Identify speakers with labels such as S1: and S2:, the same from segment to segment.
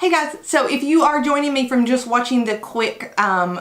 S1: Hey guys, so if you are joining me from just watching the quick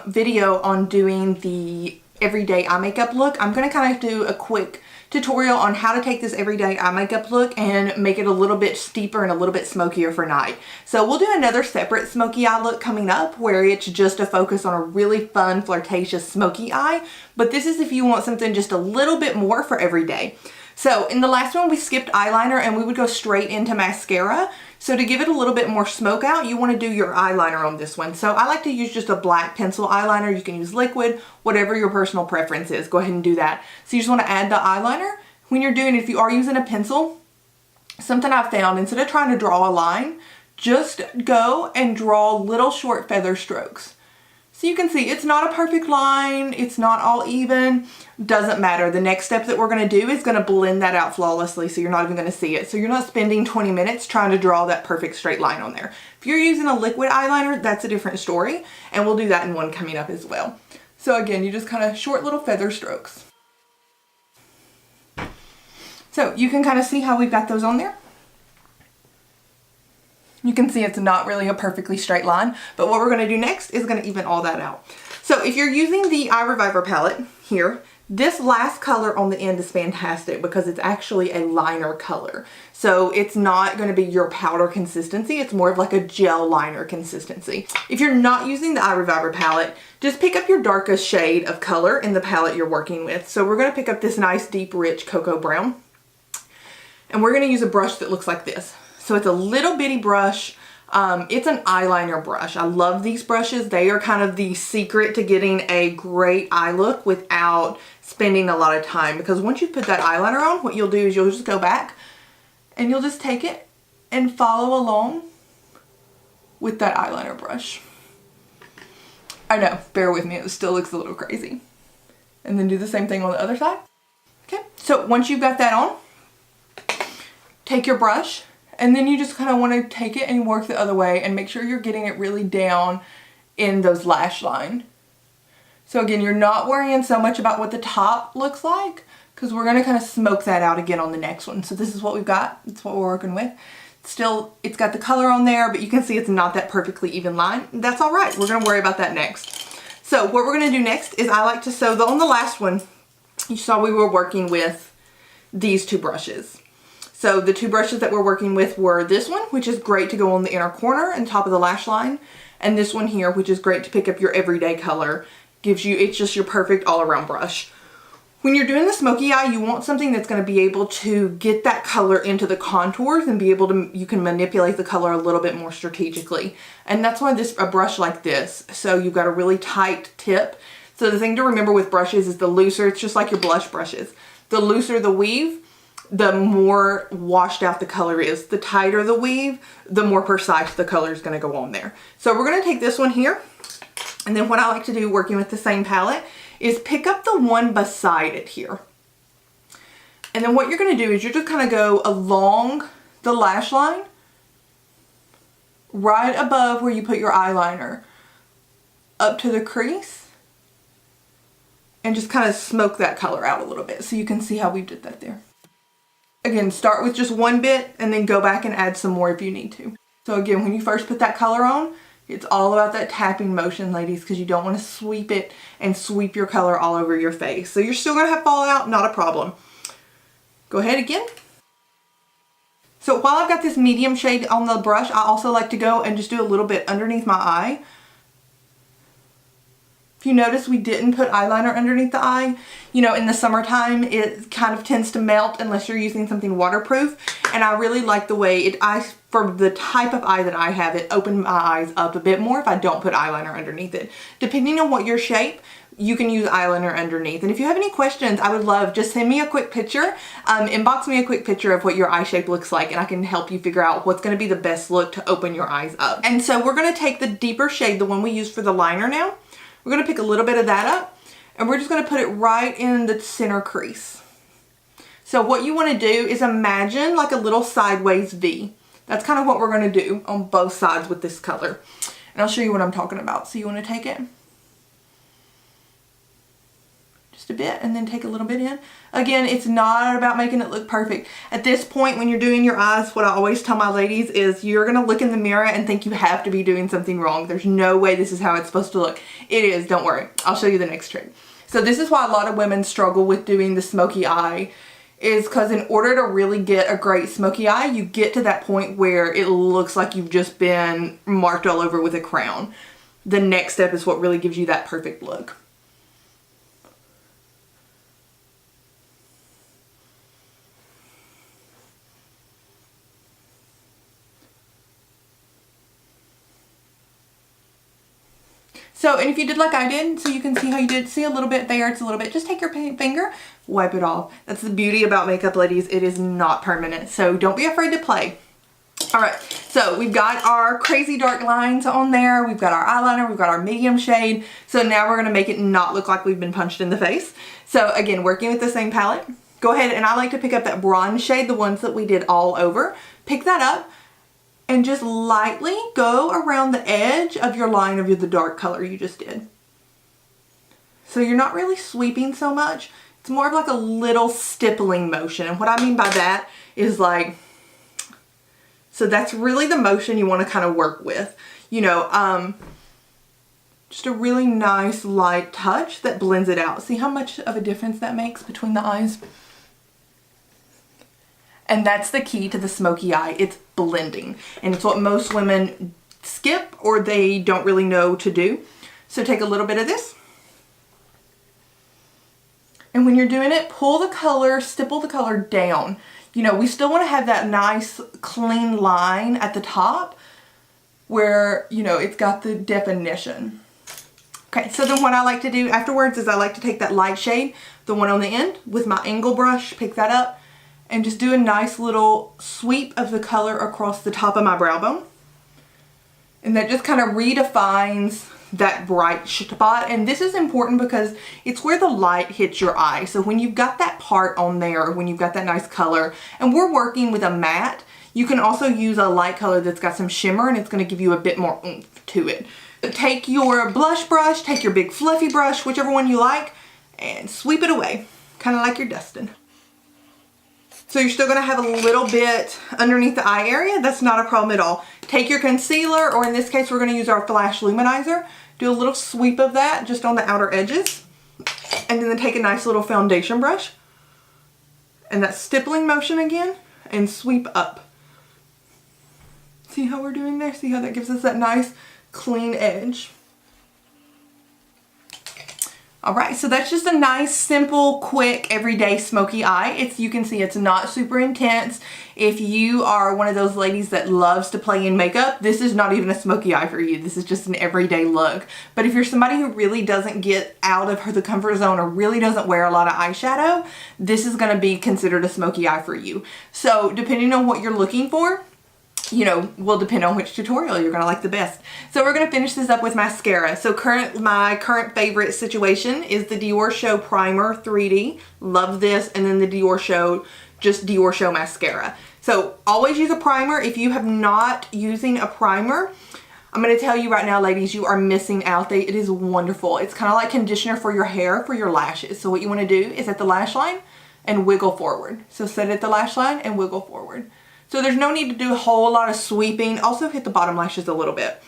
S1: video on doing the everyday eye makeup look, I'm going to kind of do a quick tutorial on how to take this everyday eye makeup look and make it a little bit steeper and a little bit smokier for night. So we'll do another separate smoky eye look coming up where it's just a focus on a really fun, flirtatious smoky eye. But this is if you want something just a little bit more for every day. So in the last one we skipped eyeliner and we would go straight into mascara. So to give it a little bit more smoke out, you want to do your eyeliner on this one. So I like to use just a black pencil eyeliner. You can use liquid, whatever your personal preference is. Go ahead and do that. So you just want to add the eyeliner. When you're doing it, if you are using a pencil, something I've found, instead of trying to draw a line, just go and draw little short feather strokes. So you can see it's not a perfect line, it's not all even, doesn't matter. The next step that we're going to do is going to blend that out flawlessly so you're not even going to see it. So you're not spending 20 minutes trying to draw that perfect straight line on there. If you're using a liquid eyeliner, that's a different story, and we'll do that in one coming up as well. So again, you just kind of short little feather strokes. So you can kind of see how we've got those on there. You can see it's not really a perfectly straight line, but what we're going to do next is going to even all that out. So if you're using the Eye Reviver palette here, this last color on the end is fantastic because it's actually a liner color. So it's not going to be your powder consistency, it's more of like a gel liner consistency. If you're not using the Eye Reviver palette, just pick up your darkest shade of color in the palette you're working with. So we're going to pick up this nice deep rich cocoa brown, and we're going to use a brush that looks like this. So it's a little bitty brush. It's an eyeliner brush. I love these brushes. They are kind of the secret to getting a great eye look without spending a lot of time. Because once you put that eyeliner on, what you'll do is you'll just go back and you'll just take it and follow along with that eyeliner brush. I know, bear with me, it still looks a little crazy. And then do the same thing on the other side. Okay, so once you've got that on, take your brush. And then you just kind of want to take it and work the other way and make sure you're getting it really down in those lash line. So again, you're not worrying so much about what the top looks like because we're going to kind of smoke that out again on the next one. So this is what we've got. That's what we're working with. Still, it's got the color on there, but you can see it's not that perfectly even line. That's all right. We're going to worry about that next. So what we're going to do next is I like to sew on the last one. You saw we were working with these two brushes. So the two brushes that we're working with were this one, which is great to go on the inner corner and top of the lash line, and this one here, which is great to pick up your everyday color. It's just your perfect all-around brush. When you're doing the smoky eye, you want something that's going to be able to get that color into the contours and be able to, you can manipulate the color a little bit more strategically. And that's why a brush like this, so you've got a really tight tip. So the thing to remember with brushes is the looser, it's just like your blush brushes. The looser the weave, the more washed out the color is. The tighter the weave, the more precise the color is going to go on there. So we're going to take this one here, and then what I like to do working with the same palette is pick up the one beside it here. And then what you're going to do is you're just kind of go along the lash line right above where you put your eyeliner up to the crease and just kind of smoke that color out a little bit so you can see how we did that there. Again, start with just one bit and then go back and add some more if you need to. So again, when you first put that color on, it's all about that tapping motion, ladies, because you don't want to sweep it and sweep your color all over your face. So you're still going to have fallout, not a problem. Go ahead again. So while I've got this medium shade on the brush, I also like to go and just do a little bit underneath my eye. If you notice, we didn't put eyeliner underneath the eye. You know, in the summertime, it kind of tends to melt unless you're using something waterproof. And I really like the way for the type of eye that I have, it opened my eyes up a bit more if I don't put eyeliner underneath it. Depending on what your shape, you can use eyeliner underneath. And if you have any questions, I would love, just send me a quick picture, inbox me a quick picture of what your eye shape looks like, and I can help you figure out what's going to be the best look to open your eyes up. And so we're going to take the deeper shade, the one we used for the liner now. We're going to pick a little bit of that up, and we're just going to put it right in the center crease. So what you want to do is imagine like a little sideways V. That's kind of what we're going to do on both sides with this color. And I'll show you what I'm talking about. So you want to take it just a bit, and then take a little bit in. Again, it's not about making it look perfect. At this point, when you're doing your eyes, what I always tell my ladies is you're gonna look in the mirror and think you have to be doing something wrong. There's no way this is how it's supposed to look. It is, don't worry. I'll show you the next trick. So this is why a lot of women struggle with doing the smoky eye, is because in order to really get a great smoky eye, you get to that point where it looks like you've just been marked all over with a crown. The next step is what really gives you that perfect look. So, and if you did like I did, so you can see how you did, see a little bit there, it's a little bit, just take your finger, wipe it off. That's the beauty about makeup, ladies. It is not permanent, so don't be afraid to play. All right, so we've got our crazy dark lines on there. We've got our eyeliner, we've got our medium shade. So now we're gonna make it not look like we've been punched in the face. So again, working with the same palette, go ahead, and I like to pick up that bronze shade, the ones that we did all over. Pick that up and just lightly go around the edge of your line of the dark color you just did. So you're not really sweeping so much. It's more of like a little stippling motion. And what I mean by that is like, so that's really the motion you want to kind of work with. You know, just a really nice light touch that blends it out. See how much of a difference that makes between the eyes? And that's the key to the smoky eye. It's blending. And it's what most women skip or they don't really know to do. So take a little bit of this. And when you're doing it, pull the color, stipple the color down. You know, we still want to have that nice clean line at the top where, you know, it's got the definition. Okay, so then what I like to do afterwards is I like to take that light shade, the one on the end, with my angle brush, pick that up, and just do a nice little sweep of the color across the top of my brow bone. And that just kind of redefines that bright spot. And this is important because it's where the light hits your eye. So when you've got that part on there, when you've got that nice color, and we're working with a matte, you can also use a light color that's got some shimmer and it's going to give you a bit more oomph to it. Take your blush brush, take your big fluffy brush, whichever one you like, and sweep it away, kind of like you're dusting. So you're still going to have a little bit underneath the eye area. That's not a problem at all. Take your concealer, or in this case, we're going to use our Flash Luminizer. Do a little sweep of that just on the outer edges. And then take a nice little foundation brush. And that stippling motion again. And sweep up. See how we're doing there? See how that gives us that nice clean edge? Alright, so that's just a nice, simple, quick, everyday smoky eye. You can see it's not super intense. If you are one of those ladies that loves to play in makeup, this is not even a smoky eye for you. This is just an everyday look. But if you're somebody who really doesn't get out of the comfort zone or really doesn't wear a lot of eyeshadow, this is going to be considered a smoky eye for you. So depending on what you're looking for, you know, will depend on which tutorial you're gonna like the best. So we're gonna finish this up with mascara. So my current favorite situation is the Dior Show Primer 3D. Love this. And then the Dior Show, just Dior Show mascara. So always use a primer. If you have not using a primer, I'm gonna tell you right now, ladies, you are missing out. It is wonderful. It's kind of like conditioner for your hair, for your lashes. So what you wanna do is at the lash line and wiggle forward. So set it at the lash line and wiggle forward. So there's no need to do a whole lot of sweeping. Also hit the bottom lashes a little bit.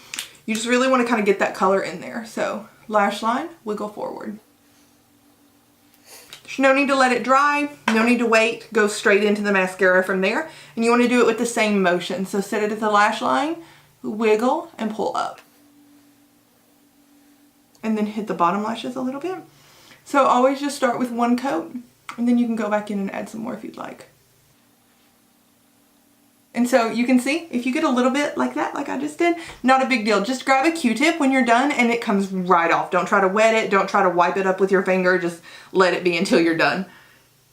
S1: You just really want to kind of get that color in there. So lash line, wiggle forward. There's no need to let it dry. No need to wait. Go straight into the mascara from there. And you want to do it with the same motion. So set it at the lash line, wiggle, and pull up. And then hit the bottom lashes a little bit. So always just start with one coat. And then you can go back in and add some more if you'd like. And so you can see, if you get a little bit like that, like I just did, not a big deal. Just grab a Q-tip when you're done and it comes right off. Don't try to wet it. Don't try to wipe it up with your finger. Just let it be until you're done.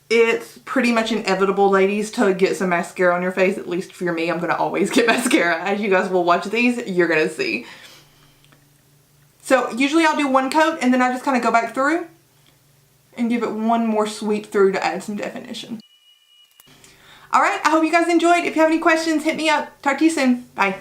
S1: It's pretty much inevitable, ladies, to get some mascara on your face. At least for me, I'm going to always get mascara. As you guys will watch these, you're going to see. So usually I'll do one coat and then I just kind of go back through and give it one more sweep through to add some definition. Alright, I hope you guys enjoyed. If you have any questions, hit me up. Talk to you soon. Bye.